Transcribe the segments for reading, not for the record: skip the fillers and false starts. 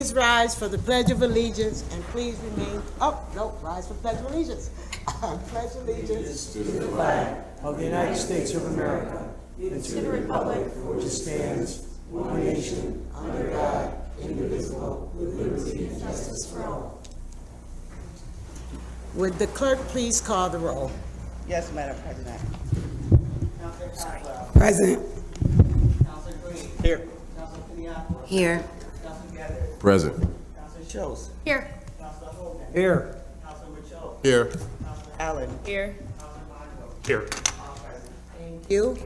Please rise for the Pledge of Allegiance and please remain, rise for Pledge of Allegiance. Pledge allegiance to the flag of the United States of America and to the republic for which it stands, one nation, under God, indivisible, with liberty and justice for all. Would the clerk please call the roll? Yes, Madam President. Councilor Coswell. Present. Councilor Green. Here. Councilor Piniaco. Here. Councilor Gabbard. Present. Councilor Schultz. Here. Councilor Holman. Here. Councilor Mitchell. Here. Councilor Allen. Here. Councilor Monaco. Here. All present. Thank you.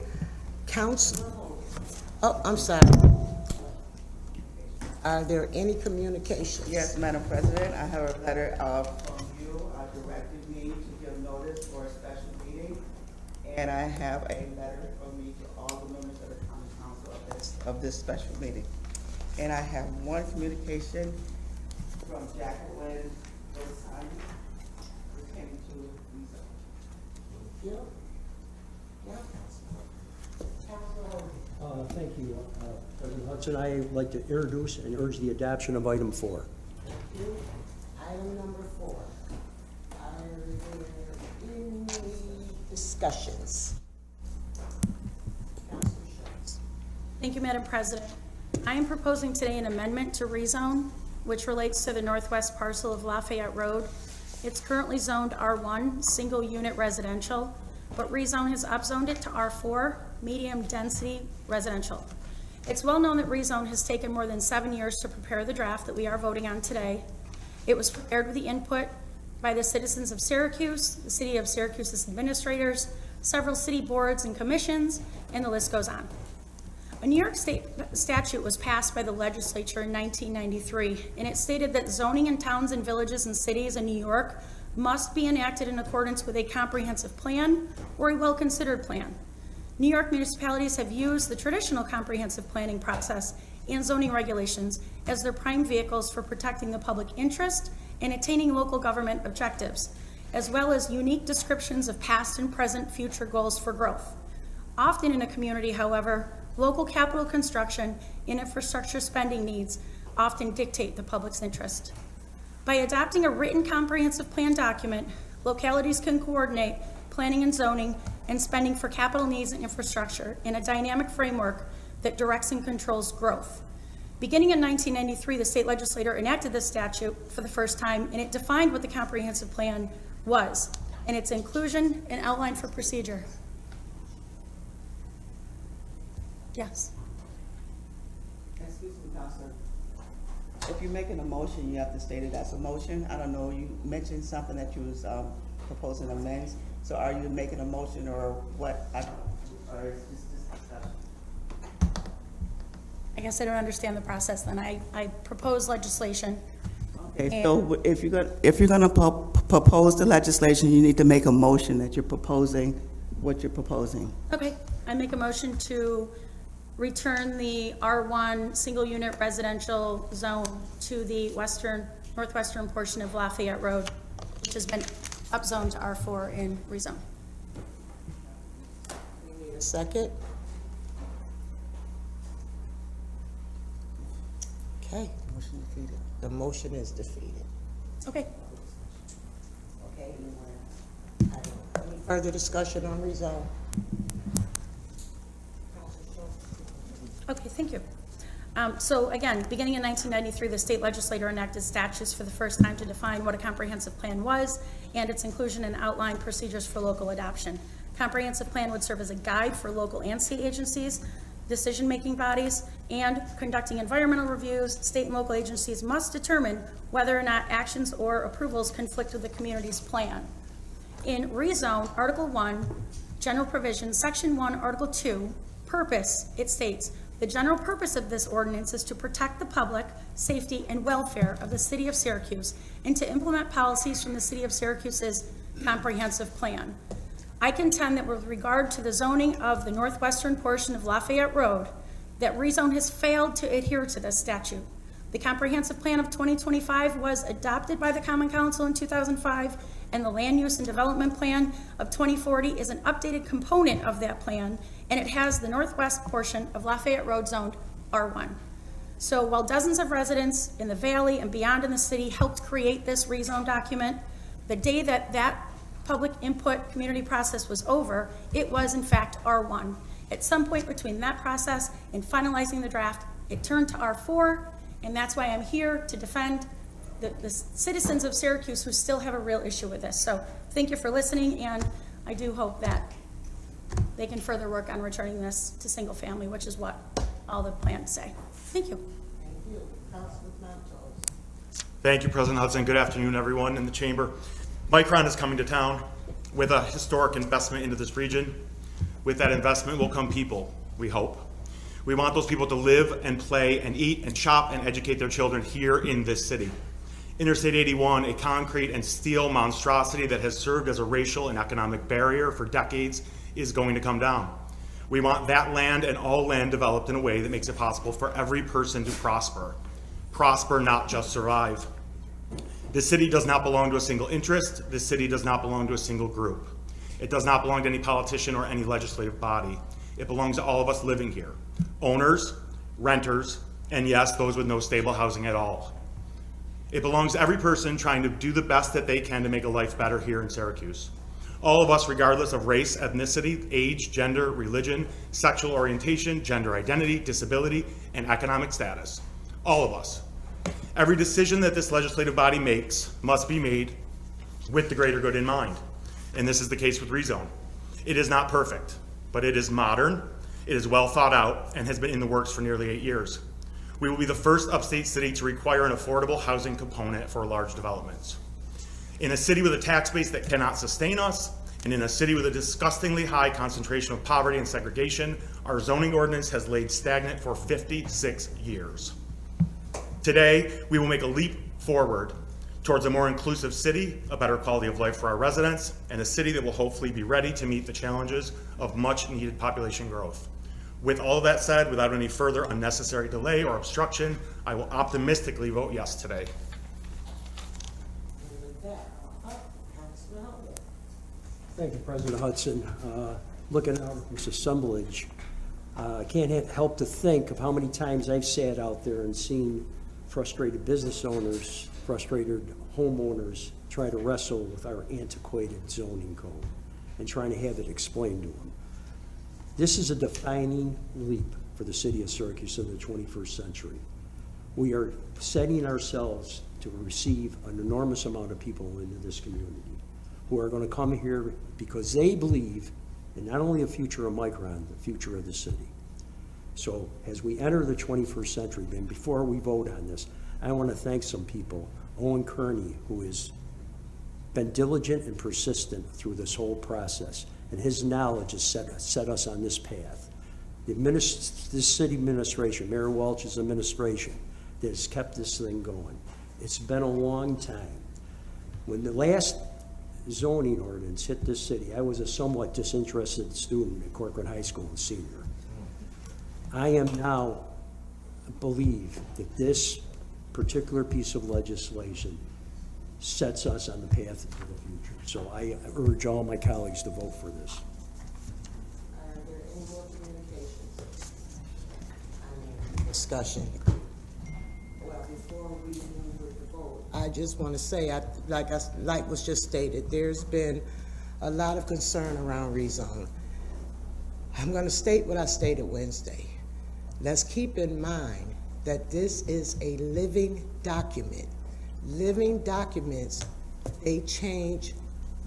Council, I'm sorry. Are there any communications? Yes, Madam President, I have a letter from you directed me to give notice for a special meeting, and I have a letter from me to all the members of the common council of this special meeting. And I have one communication from Jacqueline Rosani pertaining to visa. Thank you, President Hudson. I'd like to introduce and urge the adoption of item 4. Thank you. Item number 4. Are there any discussions? Councilor Schultz. Thank you, Madam President. I am proposing today an amendment to rezone, which relates to the northwest parcel of Lafayette Road. It's currently zoned R1, single unit residential, but rezone has upzoned it to R4, medium density residential. It's well known that rezone has taken more than 7 years to prepare the draft that we are voting on today. It was prepared with the input by the citizens of Syracuse, the city of Syracuse's administrators, several city boards and commissions, and the list goes on. A New York State statute was passed by the legislature in 1993, and it stated that zoning in towns and villages and cities in New York must be enacted in accordance with a comprehensive plan or a well-considered plan. New York municipalities have used the traditional comprehensive planning process and zoning regulations as their prime vehicles for protecting the public interest and attaining local government objectives, as well as unique descriptions of past and present future goals for growth. Often in a community, however, local capital construction and infrastructure spending needs often dictate the public's interest. By adopting a written comprehensive plan document, localities can coordinate planning and zoning and spending for capital needs and infrastructure in a dynamic framework that directs and controls growth. Beginning in 1993, the state legislature enacted this statute for the first time, and it defined what the comprehensive plan was and its inclusion and outline for procedure. Yes. Excuse me, Counselor. If you're making a motion, you have to state it as a motion. I don't know, you mentioned something that you was proposing amends. So are you making a motion or what? Or is this discussion? I guess I don't understand the process then. I propose legislation. Okay, so if you're gonna propose the legislation, you need to make a motion that you're proposing what you're proposing. Okay, I make a motion to return the R1 single unit residential zone to the northwestern portion of Lafayette Road, which has been upzoned to R4 in rezone. We need a second. Okay, Motion defeated. the motion is defeated. Okay. Okay. Any further discussion on rezone? Okay, thank you. So again, beginning in 1993, the state legislature enacted statutes for the first time to define what a comprehensive plan was and its inclusion and outline procedures for local adoption. Comprehensive plan would serve as a guide for local and state agencies, decision-making bodies, and conducting environmental reviews. State and local agencies must determine whether or not actions or approvals conflict with the community's plan. In rezone, Article 1, General Provisions, Section 1, Article 2, Purpose, it states, the general purpose of this ordinance is to protect the public safety and welfare of the city of Syracuse and to implement policies from the city of Syracuse's comprehensive plan. I contend that with regard to the zoning of the northwestern portion of Lafayette Road, that rezone has failed to adhere to this statute. The comprehensive plan of 2025 was adopted by the Common Council in 2005, and the land use and development plan of 2040 is an updated component of that plan, and it has the northwest portion of Lafayette Road zoned R1. So while dozens of residents in the valley and beyond in the city helped create this rezone document, the day that that public input community process was over, it was in fact R1. At some point between that process and finalizing the draft, it turned to R4, and that's why I'm here to defend the citizens of Syracuse who still have a real issue with this. So thank you for listening, and I do hope that they can further work on returning this to single family, which is what all the plans say. Thank you. Thank you. Councilman Montos. Thank you, President Hudson. Good afternoon, everyone in the chamber. Micron is coming to town with a historic investment into this region. With that investment will come people, we hope. We want those people to live and play and eat and shop and educate their children here in this city. Interstate 81, a concrete and steel monstrosity that has served as a racial and economic barrier for decades, is going to come down. We want that land and all land developed in a way that makes it possible for every person to prosper. Prosper, not just survive. This city does not belong to a single interest. This city does not belong to a single group. It does not belong to any politician or any legislative body. It belongs to all of us living here. Owners, renters, and yes, those with no stable housing at all. It belongs to every person trying to do the best that they can to make a life better here in Syracuse. All of us, regardless of race, ethnicity, age, gender, religion, sexual orientation, gender identity, disability, and economic status. All of us. Every decision that this legislative body makes must be made with the greater good in mind. And this is the case with rezone. It is not perfect, but it is modern, it is well thought out, and has been in the works for nearly 8 years. We will be the first upstate city to require an affordable housing component for large developments. In a city with a tax base that cannot sustain us, and in a city with a disgustingly high concentration of poverty and segregation, our zoning ordinance has laid stagnant for 56 years. Today, we will make a leap forward towards a more inclusive city, a better quality of life for our residents, and a city that will hopefully be ready to meet the challenges of much needed population growth. With all of that said, without any further unnecessary delay or obstruction, I will optimistically vote yes today. And with that, Councilman Holden. Thank you, President Hudson. Looking out at this assemblage, I can't help to think of how many times I've sat out there and seen frustrated business owners, frustrated homeowners try to wrestle with our antiquated zoning code and trying to have it explained to them. This is a defining leap for the city of Syracuse in the 21st century. We are setting ourselves to receive an enormous amount of people into this community who are going to come here because they believe in not only the future of Micron, the future of the city. So as we enter the 21st century, and before we vote on this, I want to thank some people. Owen Kearney, who has been diligent and persistent through this whole process, and his knowledge has set us on this path. This city administration, Mayor Welch's administration, that has kept this thing going. It's been a long time. When the last zoning ordinance hit this city, I was a somewhat disinterested student at Corcoran High School and senior. I am now believe that this particular piece of legislation sets us on the path to the future. So I urge all my colleagues to vote for this. Are there any more communications? Discussion. Well, before we move with the vote, I just want to say, like was just stated, there's been a lot of concern around rezone. I'm going to state what I stated Wednesday. Let's keep in mind that this is a living document. Living documents, they change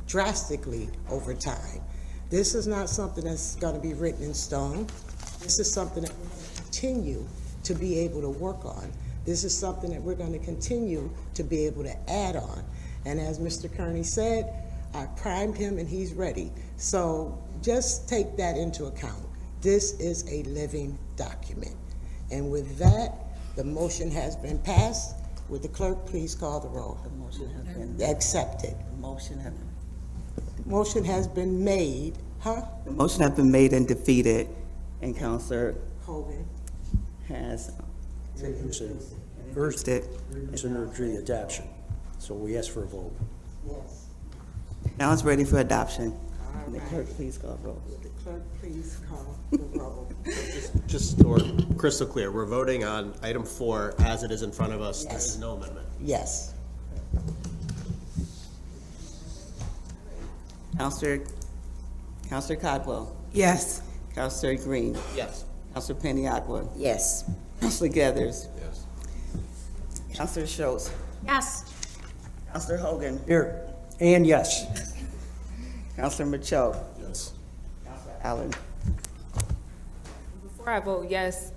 drastically over time. This is not something that's going to be written in stone. This is something that we're going to continue to be able to work on. This is something that we're going to continue to be able to add on. And as Mr. Kearney said, I primed him and he's ready. So just take that into account. This is a living document. And with that, the motion has been passed. Would the clerk please call the roll? The motion has been Accepted. The motion has been. Motion has been made, The motion has been made and defeated, and Councilor Hogan. has Urged it. it's an urge the adoption. So we ask for a vote. Yes. Now it's ready for adoption. All All The right. clerk, please call roll. The clerk, please call the roll. Just so we're crystal clear, we're voting on item 4 as it is in front of us. There Yes. is no amendment. Yes. Counselor Codwell. Yes. Counselor Green. Yes. Counselor Paniagua. Yes. Counselor Gathers. Yes. Counselor Schultz. Yes. Counselor Hogan. Here, and yes. Counselor Macho. Yes. Counselor Allen. Before I vote yes,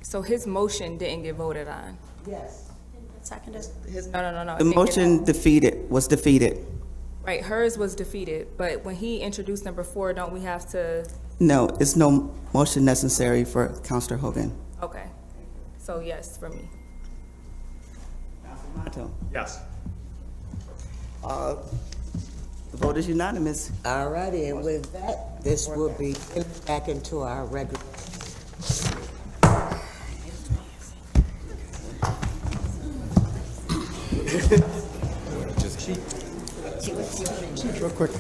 so his motion didn't get voted on. Yes. Seconded. No. The motion was defeated. Right, hers was defeated, but when he introduced number 4, don't we have to, No, it's no motion necessary for Counselor Hogan. okay. So yes, for me. Counselor Mato. Yes. The vote is unanimous. All righty, and with that, this will be back into our regular. Real quick.